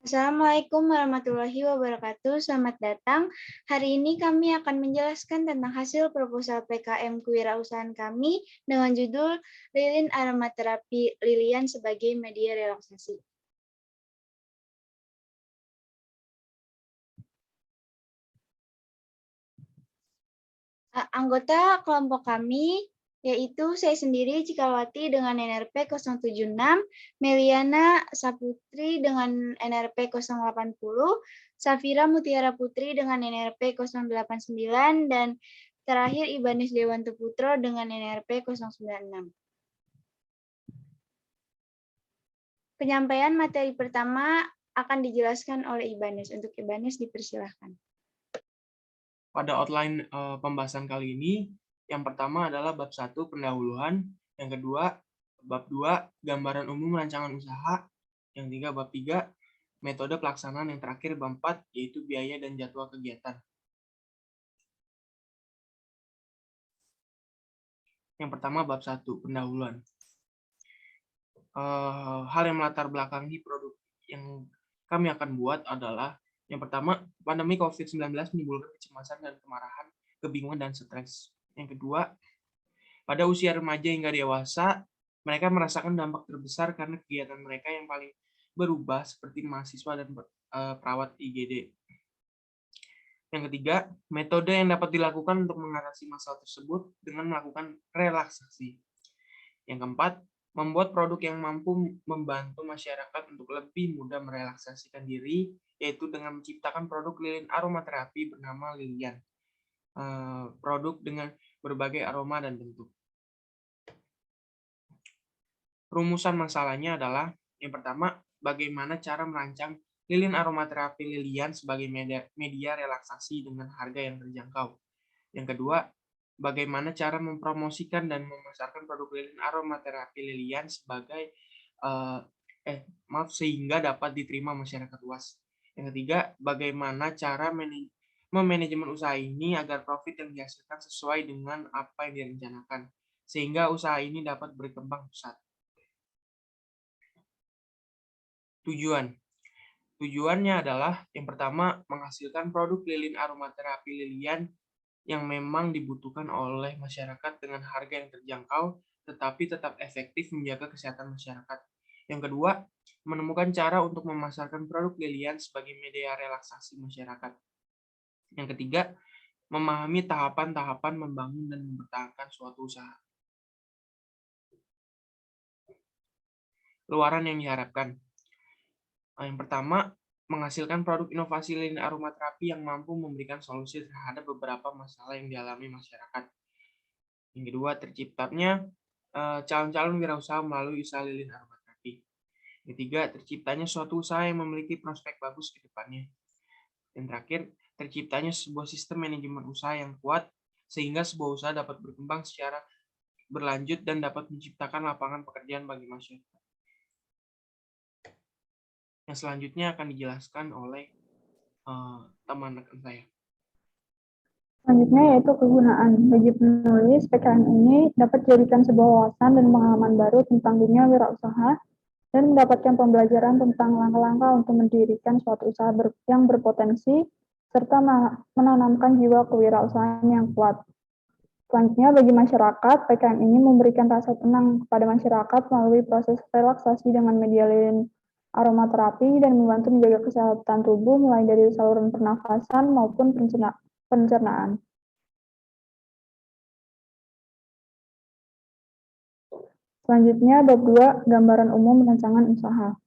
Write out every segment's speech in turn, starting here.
Assalamualaikum warahmatullahi wabarakatuh. Selamat datang. Hari ini kami akan menjelaskan tentang hasil proposal PKM kewirausahaan kami dengan judul Lilin Aromaterapi Lilian sebagai Media Relaksasi. Anggota kelompok kami yaitu saya sendiri Cikawati dengan NRP 076, Meliana Saputri dengan NRP 080, Safira Mutiara Putri dengan NRP 089, dan terakhir Ibanez Dewanto Putro dengan NRP 096. Penyampaian materi pertama akan dijelaskan oleh Ibanez. Untuk Ibanez dipersilahkan. Pada outline pembahasan kali ini, yang pertama adalah bab 1 pendahuluan, yang kedua bab 2 gambaran umum rancangan usaha, yang ketiga bab 3 metode pelaksanaan, yang terakhir bab 4 yaitu biaya dan jadwal kegiatan. Yang pertama bab 1 pendahuluan. Hal yang melatar belakangi produk yang kami akan buat adalah yang pertama, pandemi COVID-19 menimbulkan kecemasan dan kemarahan, kebingungan, dan stres. Yang kedua, pada usia remaja hingga dewasa, mereka merasakan dampak terbesar karena kegiatan mereka yang paling berubah seperti mahasiswa dan perawat IGD. Yang ketiga, metode yang dapat dilakukan untuk mengatasi masalah tersebut dengan melakukan relaksasi. Yang keempat, membuat produk yang mampu membantu masyarakat untuk lebih mudah merelaksasikan diri, yaitu dengan menciptakan produk lilin aromaterapi bernama Lilian. Produk dengan berbagai aroma dan bentuk. Rumusan masalahnya adalah, yang pertama, bagaimana cara merancang lilin aromaterapi Lilian sebagai media relaksasi dengan harga yang terjangkau. Yang kedua, bagaimana cara mempromosikan dan memasarkan produk lilin aromaterapi Lilian sebagai sehingga dapat diterima masyarakat luas. Yang ketiga, bagaimana cara memanajemen usaha ini agar profit yang dihasilkan sesuai dengan apa yang direncanakan, sehingga usaha ini dapat berkembang pesat. Tujuannya adalah, yang pertama, menghasilkan produk lilin aromaterapi Lilian yang memang dibutuhkan oleh masyarakat dengan harga yang terjangkau, tetapi tetap efektif menjaga kesehatan masyarakat. Yang kedua, menemukan cara untuk memasarkan produk Lilian sebagai media relaksasi masyarakat. Yang ketiga, memahami tahapan-tahapan membangun dan mempertahankan suatu usaha. Luaran yang diharapkan. Yang pertama, menghasilkan produk inovasi lilin aromaterapi yang mampu memberikan solusi terhadap beberapa masalah yang dialami masyarakat. Yang kedua, terciptanya calon-calon wirausaha melalui usaha lilin aromaterapi. Yang ketiga, terciptanya suatu usaha yang memiliki prospek bagus ke depannya. Dan terakhir, terciptanya sebuah sistem manajemen usaha yang kuat sehingga sebuah usaha dapat berkembang secara berlanjut dan dapat menciptakan lapangan pekerjaan bagi masyarakat. Yang selanjutnya akan dijelaskan oleh teman rekan saya. Selanjutnya yaitu kegunaan. Bagi penulis, PKM ini dapat dijadikan sebuah wawasan dan pengalaman baru tentang dunia wirausaha dan mendapatkan pembelajaran tentang langkah-langkah untuk mendirikan suatu usaha yang berpotensi serta menanamkan jiwa kewirausahaan yang kuat. Selanjutnya, bagi masyarakat, PKM ini memberikan rasa tenang kepada masyarakat melalui proses relaksasi dengan media lilin aromaterapi dan membantu menjaga kesehatan tubuh mulai dari saluran pernafasan maupun pencernaan. Selanjutnya, bab 2, gambaran umum rancangan usaha.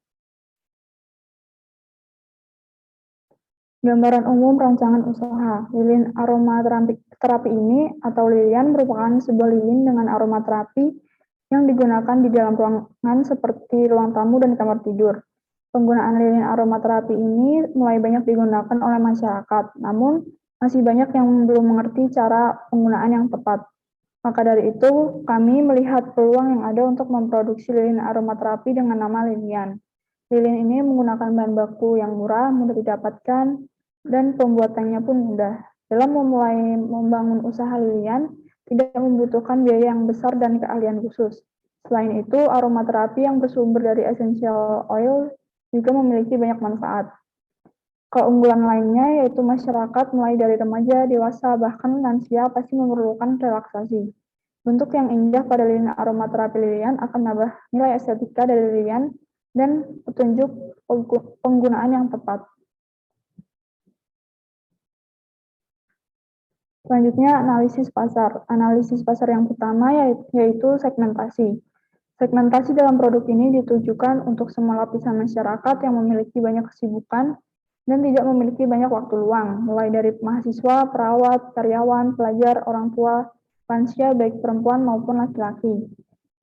Gambaran umum rancangan usaha. Lilin aromaterapi ini atau Lilian merupakan sebuah lilin dengan aromaterapi yang digunakan di dalam ruangan seperti ruang tamu dan kamar tidur. Penggunaan lilin aromaterapi ini mulai banyak digunakan oleh masyarakat, namun masih banyak yang belum mengerti cara penggunaan yang tepat. Maka dari itu, kami melihat peluang yang ada untuk memproduksi lilin aromaterapi dengan nama Lilian. Lilin ini menggunakan bahan baku yang murah, mudah didapatkan, dan pembuatannya pun mudah. Dalam memulai membangun usaha Lilian, tidak membutuhkan biaya yang besar dan keahlian khusus. Selain itu, aromaterapi yang bersumber dari essential oil juga memiliki banyak manfaat. Keunggulan lainnya yaitu masyarakat mulai dari remaja, dewasa, bahkan lansia pasti memerlukan relaksasi. Bentuk yang indah pada lilin aromaterapi lilian akan menambah nilai estetika dari lilian dan petunjuk penggunaan yang tepat. Selanjutnya, analisis pasar. Analisis pasar yang pertama yaitu segmentasi. Segmentasi dalam produk ini ditujukan untuk semua lapisan masyarakat yang memiliki banyak kesibukan dan tidak memiliki banyak waktu luang, mulai dari mahasiswa, perawat, karyawan, pelajar, orang tua, lansia, baik perempuan maupun laki-laki.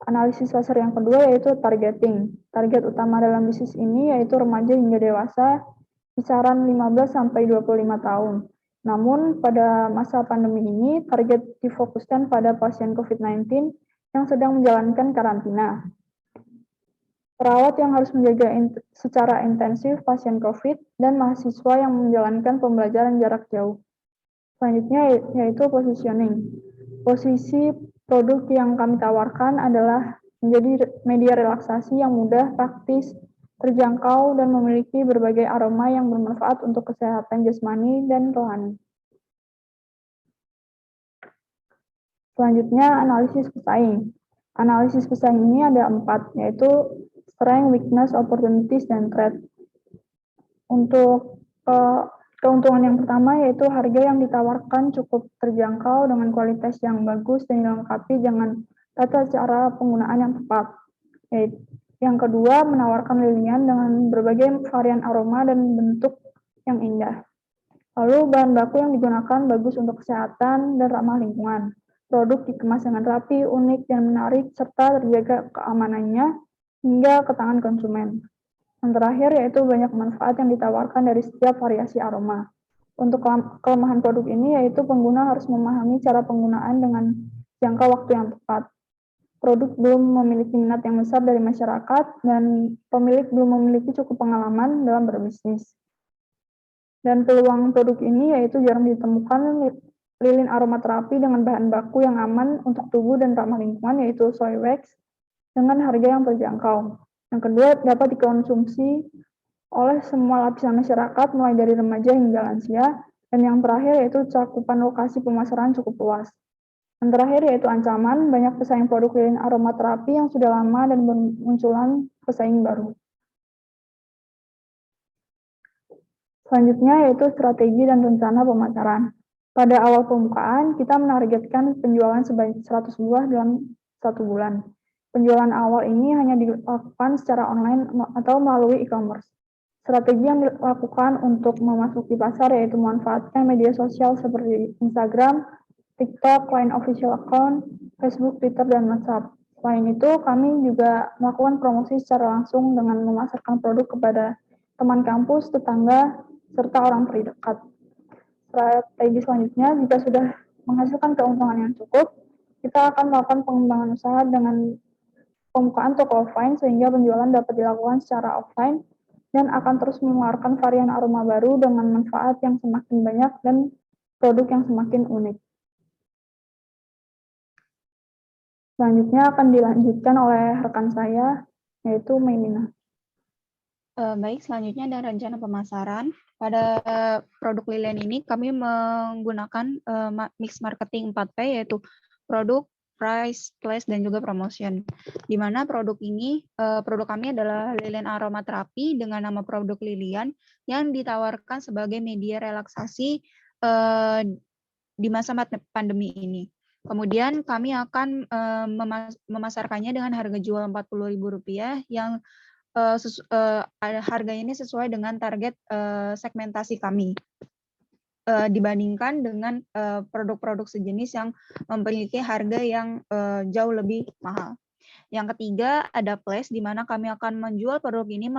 Analisis pasar yang kedua yaitu targeting. Target utama dalam bisnis ini yaitu remaja hingga dewasa, kisaran 15-25 tahun. Namun, pada masa pandemi ini, target difokuskan pada pasien COVID-19 yang sedang menjalankan karantina. Perawat yang harus menjaga secara intensif pasien COVID, dan mahasiswa yang menjalankan pembelajaran jarak jauh. Selanjutnya yaitu positioning. Posisi produk yang kami tawarkan adalah menjadi media relaksasi yang mudah, praktis, terjangkau, dan memiliki berbagai aroma yang bermanfaat untuk kesehatan jasmani dan rohani. Selanjutnya, analisis pesaing. Analisis pesaing ini ada 4, yaitu strength, weakness, opportunities, dan threat. Untuk keuntungan yang pertama yaitu harga yang ditawarkan cukup terjangkau dengan kualitas yang bagus dan dilengkapi dengan tata cara penggunaan yang tepat. Yang kedua, menawarkan lilian dengan berbagai varian aroma dan bentuk yang indah. Lalu bahan baku yang digunakan bagus untuk kesehatan dan ramah lingkungan. Produk dikemas dengan rapi, unik, dan menarik, serta terjaga keamanannya hingga ke tangan konsumen. Yang terakhir yaitu banyak manfaat yang ditawarkan dari setiap variasi aroma. Untuk kelemahan produk ini yaitu pengguna harus memahami cara penggunaan dengan jangka waktu yang tepat. Produk belum memiliki minat yang besar dari masyarakat dan pemilik belum memiliki cukup pengalaman dalam berbisnis. Dan peluang produk ini yaitu jarang ditemukan lilin aromaterapi dengan bahan baku yang aman untuk tubuh dan ramah lingkungan yaitu soy wax dengan harga yang terjangkau. Yang kedua, dapat dikonsumsi oleh semua lapisan masyarakat, mulai dari remaja hingga lansia. Dan yang terakhir yaitu cakupan lokasi pemasaran cukup luas. Yang terakhir yaitu ancaman, banyak pesaing produk lilin aromaterapi yang sudah lama dan bermunculan pesaing baru. Selanjutnya yaitu strategi dan rencana pemasaran. Pada awal pembukaan, kita menargetkan penjualan sebanyak 100 buah dalam 1 bulan. Penjualan awal ini hanya dilakukan secara online atau melalui e-commerce. Strategi yang dilakukan untuk memasuki pasar yaitu memanfaatkan media sosial seperti Instagram, TikTok, Line Official Account, Facebook, Twitter, dan WhatsApp. Selain itu, kami juga melakukan promosi secara langsung dengan memasarkan produk kepada teman kampus, tetangga, serta orang terdekat. Strategi selanjutnya, jika sudah menghasilkan keuntungan yang cukup, kita akan melakukan pengembangan usaha dengan pembukaan toko offline sehingga penjualan dapat dilakukan secara offline dan akan terus mengeluarkan varian aroma baru dengan manfaat yang semakin banyak dan produk yang semakin unik. Selanjutnya akan dilanjutkan oleh rekan saya, yaitu Mailina. Baik, selanjutnya ada rencana pemasaran. Pada produk lilian ini kami menggunakan mix marketing 4P, yaitu produk, price, place, dan juga promotion. Di mana produk ini, produk kami adalah lilian aromaterapi dengan nama produk lilian yang ditawarkan sebagai media relaksasi di masa pandemi ini. Kemudian kami akan memasarkannya dengan harga jual Rp40.000 yang harga ini sesuai dengan target segmentasi kami dibandingkan dengan produk-produk sejenis yang memiliki harga yang jauh lebih mahal. Yang ketiga ada place, di mana kami akan menjual produk ini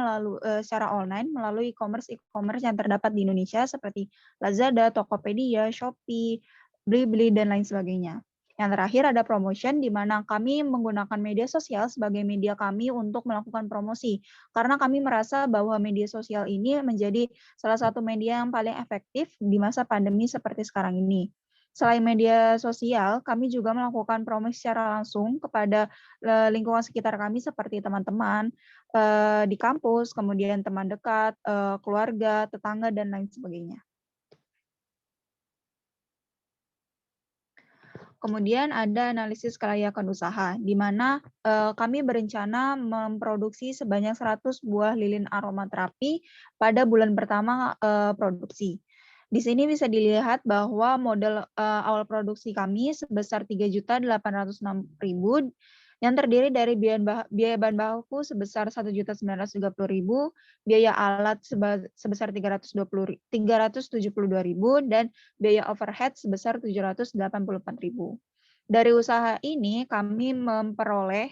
secara online melalui e-commerce yang terdapat di Indonesia seperti Lazada, Tokopedia, Shopee, Blibli, dan lain sebagainya. Yang terakhir ada promotion, di mana kami menggunakan media sosial sebagai media kami untuk melakukan promosi. Karena kami merasa bahwa media sosial ini menjadi salah satu media yang paling efektif di masa pandemi seperti sekarang ini. Selain media sosial, kami juga melakukan promosi secara langsung kepada lingkungan sekitar kami seperti teman-teman di kampus, kemudian teman dekat, keluarga, tetangga, dan lain sebagainya. Kemudian ada analisis kelayakan usaha, di mana kami berencana memproduksi sebanyak 100 buah lilin aromaterapi pada bulan pertama produksi. Di sini bisa dilihat bahwa modal awal produksi kami sebesar 3.806.000 yang terdiri dari biaya bahan baku sebesar 1.930.000, biaya alat sebesar 372.000 dan biaya overhead sebesar 784.000. Dari usaha ini kami memperoleh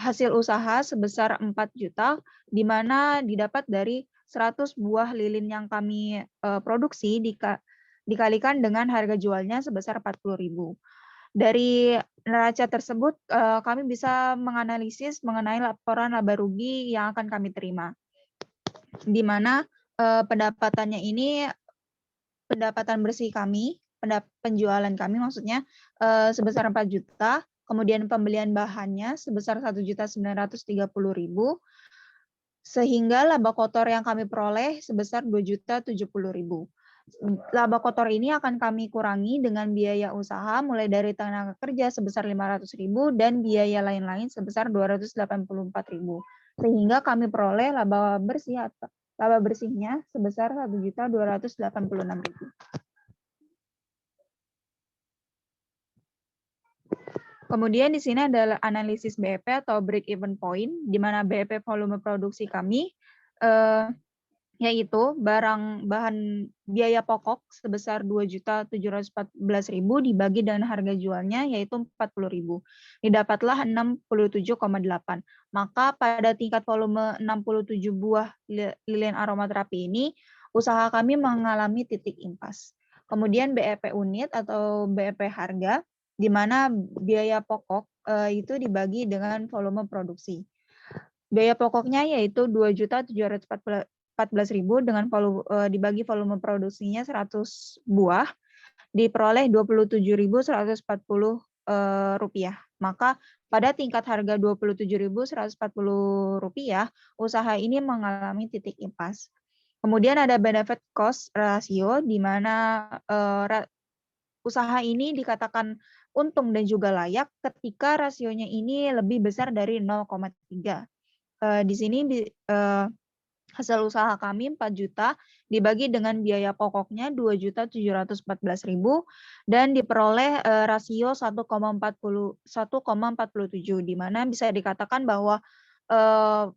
hasil usaha sebesar 4 juta, di mana didapat dari 100 buah lilin yang kami produksi dikalikan dengan harga jualnya sebesar 40.000. Dari neraca tersebut, kami bisa menganalisis mengenai laporan laba rugi yang akan kami terima, di mana pendapatannya ini, pendapatan bersih kami, penjualan kami maksudnya, sebesar 4 juta, kemudian pembelian bahannya sebesar 1.930.000, sehingga laba kotor yang kami peroleh sebesar 2.070.000. Laba kotor ini akan kami kurangi dengan biaya usaha mulai dari tenaga kerja sebesar 500.000 dan biaya lain-lain sebesar 284.000, sehingga kami peroleh laba bersihnya sebesar 1.286.000. Kemudian di sini adalah analisis BEP atau break even point, di mana BEP volume produksi kami yaitu bahan biaya pokok sebesar 2.714.000 dibagi dengan harga jualnya yaitu 40.000. Didapatlah 67,8. Maka pada tingkat volume 67 buah lilin aromaterapi ini, usaha kami mengalami titik impas. Kemudian BEP unit atau BEP harga, di mana biaya pokok itu dibagi dengan volume produksi. Biaya pokoknya yaitu 2.714.000 dengan dibagi volume produksinya 100 buah, diperoleh 27.140 rupiah. Maka pada tingkat harga 27.140 rupiah, usaha ini mengalami titik impas. Kemudian ada benefit cost ratio, di mana usaha ini dikatakan untung dan juga layak ketika rasionya ini lebih besar dari 0,3. Di sini hasil usaha kami 4 juta dibagi dengan biaya pokoknya 2.714.000 dan diperoleh rasio 1,47, di mana bisa dikatakan bahwa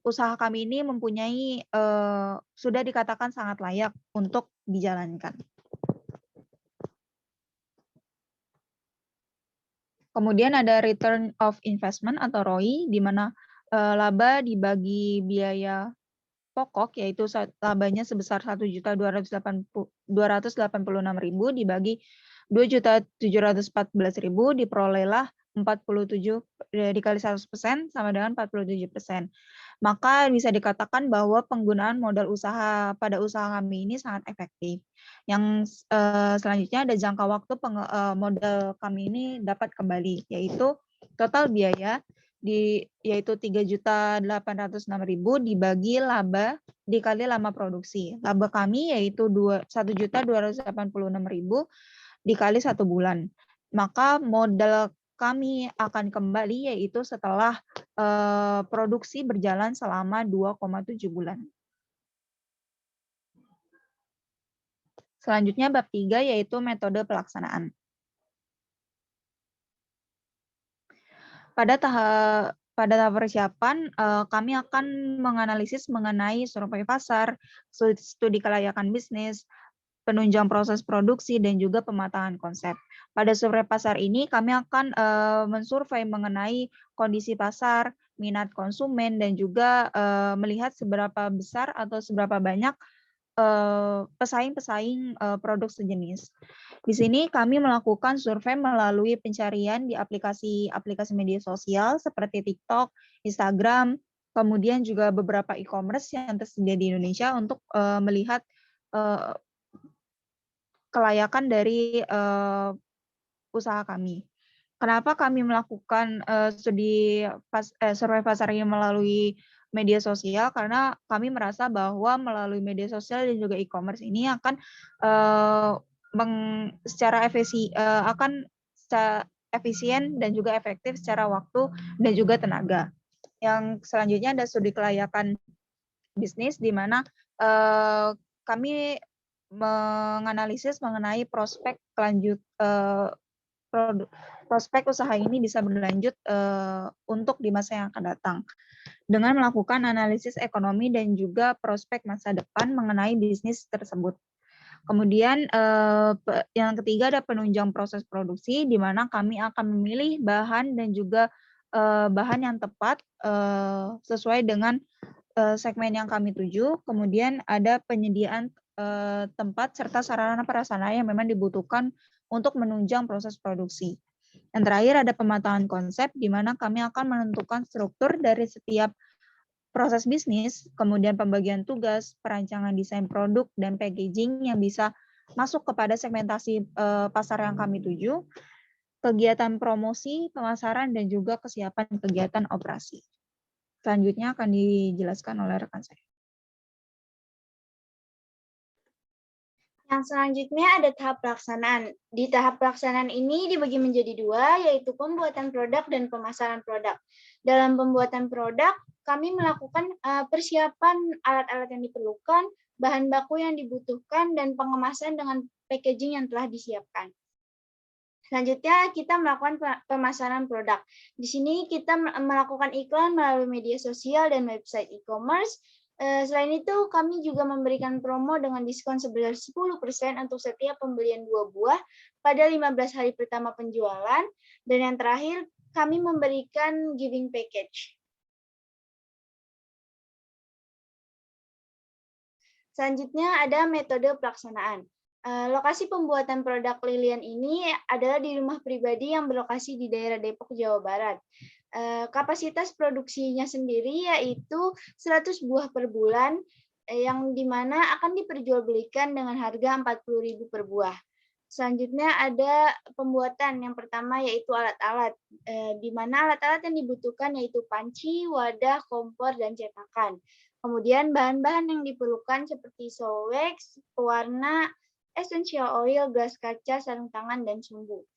usaha kami ini mempunyai sudah dikatakan sangat layak untuk dijalankan. Kemudian ada return of investment atau ROI, di mana laba dibagi biaya pokok, yaitu labanya sebesar 1.286.000 dibagi 2.714.000, diperolehlah 47 dikali 100% sama dengan 47%. Maka bisa dikatakan bahwa penggunaan modal usaha pada usaha kami ini sangat efektif. Yang selanjutnya ada jangka waktu modal kami ini dapat kembali, yaitu total biaya yaitu 3.806.000 dibagi laba dikali lama produksi. Laba kami yaitu 1.286.000 dikali 1 bulan. Maka modal kami akan kembali yaitu setelah produksi berjalan selama 2,7 bulan. Selanjutnya bab 3 yaitu metode pelaksanaan. Pada tahap persiapan, kami akan menganalisis mengenai survei pasar, studi kelayakan bisnis, penunjang proses produksi, dan juga pematangan konsep. Pada survei pasar ini, kami akan mensurvei mengenai kondisi pasar, minat konsumen, dan juga melihat seberapa besar atau seberapa banyak pesaing-pesaing produk sejenis. Di sini kami melakukan survei melalui pencarian di aplikasi media sosial seperti TikTok, Instagram, kemudian juga beberapa e-commerce yang tersedia di Indonesia untuk melihat kelayakan dari usaha kami. Kenapa kami melakukan studi survei pasar ini melalui media sosial? Karena kami merasa bahwa melalui media sosial dan juga e-commerce ini akan secara efisien dan juga efektif secara waktu dan juga tenaga. Yang selanjutnya ada studi kelayakan bisnis, di mana kami menganalisis mengenai prospek prospek usaha ini bisa berlanjut untuk di masa yang akan datang dengan melakukan analisis ekonomi dan juga prospek masa depan mengenai bisnis tersebut. Kemudian yang ketiga ada penunjang proses produksi, di mana kami akan memilih bahan dan juga bahan yang tepat sesuai dengan segmen yang kami tuju. Kemudian ada penyediaan tempat serta sarana prasarana yang memang dibutuhkan untuk menunjang proses produksi. Yang terakhir ada pematangan konsep, di mana kami akan menentukan struktur dari setiap proses bisnis, kemudian pembagian tugas, perancangan desain produk, dan packaging yang bisa masuk kepada segmentasi pasar yang kami tuju, kegiatan promosi, pemasaran, dan juga kesiapan kegiatan operasi. Selanjutnya akan dijelaskan oleh rekan saya. Yang selanjutnya ada tahap pelaksanaan. Di tahap pelaksanaan ini dibagi menjadi dua, yaitu pembuatan produk dan pemasaran produk. Dalam pembuatan produk, kami melakukan persiapan alat-alat yang diperlukan, bahan baku yang dibutuhkan, dan pengemasan dengan packaging yang telah disiapkan. Selanjutnya, kita melakukan pemasaran produk. Di sini kita melakukan iklan melalui media sosial dan website e-commerce. Selain itu, kami juga memberikan promo dengan diskon sebesar 10% untuk setiap pembelian 2 buah pada 15 hari pertama penjualan. Dan yang terakhir, kami memberikan giving package. Selanjutnya ada metode pelaksanaan. Lokasi pembuatan produk lilian ini adalah di rumah pribadi yang berlokasi di daerah Depok, Jawa Barat. Kapasitas produksinya sendiri yaitu 100 buah per bulan, yang dimana akan diperjualbelikan dengan harga 40.000 per buah. Selanjutnya ada pembuatan yang pertama yaitu alat-alat, di mana alat-alat yang dibutuhkan yaitu panci, wadah, kompor, dan cetakan. Kemudian bahan-bahan yang diperlukan seperti sole wax, pewarna, essential oil, gelas kaca, sarung tangan, dan sumbu.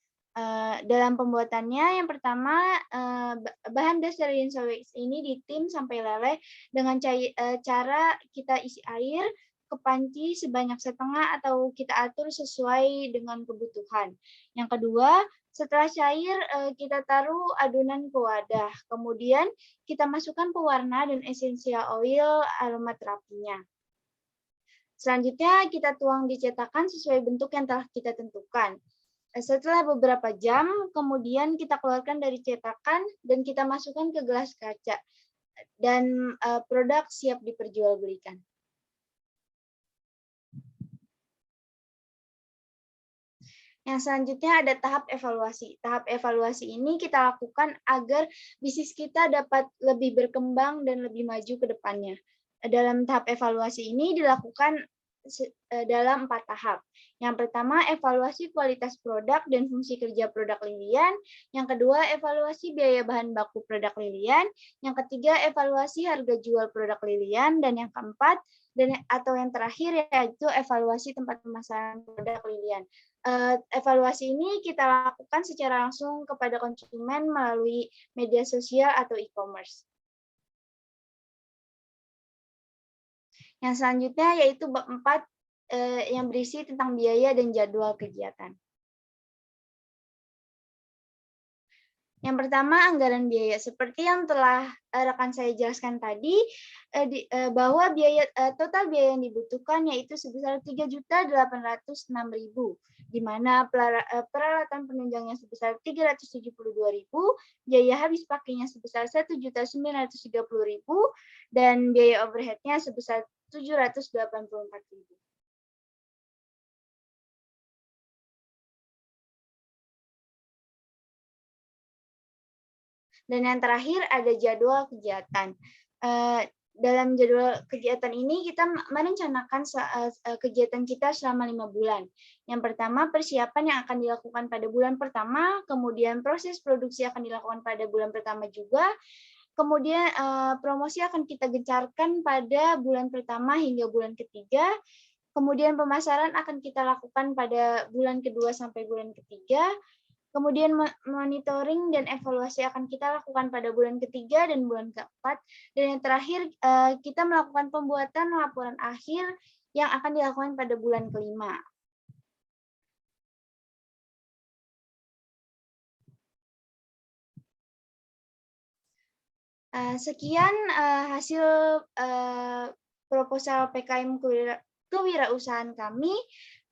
Dalam pembuatannya, yang pertama, bahan dasar sole wax ini ditim sampai leleh dengan cara kita isi air ke panci sebanyak setengah atau kita atur sesuai dengan kebutuhan. Yang kedua, setelah cair, kita taruh adonan ke wadah. Kemudian kita masukkan pewarna dan essential oil aromaterapinya. Selanjutnya kita tuang di cetakan sesuai bentuk yang telah kita tentukan. Setelah beberapa jam, kemudian kita keluarkan dari cetakan dan kita masukkan ke gelas kaca. Dan produk siap diperjualbelikan. Yang selanjutnya ada tahap evaluasi. Tahap evaluasi ini kita lakukan agar bisnis kita dapat lebih berkembang dan lebih maju ke depannya. Dalam tahap evaluasi ini dilakukan dalam 4 tahap. Yang pertama, evaluasi kualitas produk dan fungsi kerja produk lilian. Yang kedua, evaluasi biaya bahan baku produk lilian. Yang ketiga, evaluasi harga jual produk lilian. Dan yang keempat, atau yang terakhir, yaitu evaluasi tempat pemasaran produk lilian. Evaluasi ini kita lakukan secara langsung kepada konsumen melalui media sosial atau e-commerce. Yang selanjutnya yaitu bab 4 yang berisi tentang biaya dan jadwal kegiatan. Yang pertama, anggaran biaya. Seperti yang telah rekan saya jelaskan tadi, bahwa total biaya yang dibutuhkan yaitu sebesar 3.806.000, di mana peralatan penunjangnya sebesar 372.000, biaya habis pakainya sebesar 1.930.000, dan biaya overhead-nya sebesar 784.000. Dan yang terakhir ada jadwal kegiatan. dalam jadwal kegiatan ini kita merencanakan kegiatan kita selama 5 bulan. Yang pertama, persiapan yang akan dilakukan pada bulan pertama, kemudian proses produksi akan dilakukan pada bulan pertama juga, kemudian promosi akan kita gencarkan pada bulan pertama hingga bulan ketiga, kemudian pemasaran akan kita lakukan pada bulan kedua sampai bulan ketiga, kemudian monitoring dan evaluasi akan kita lakukan pada bulan ketiga dan bulan keempat. Dan yang terakhir, kita melakukan pembuatan laporan akhir yang akan dilakukan pada bulan kelima. Sekian hasil proposal PKM kewirausahaan kami.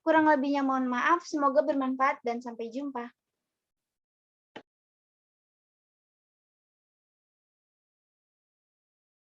Kurang lebihnya mohon maaf, semoga bermanfaat dan sampai jumpa.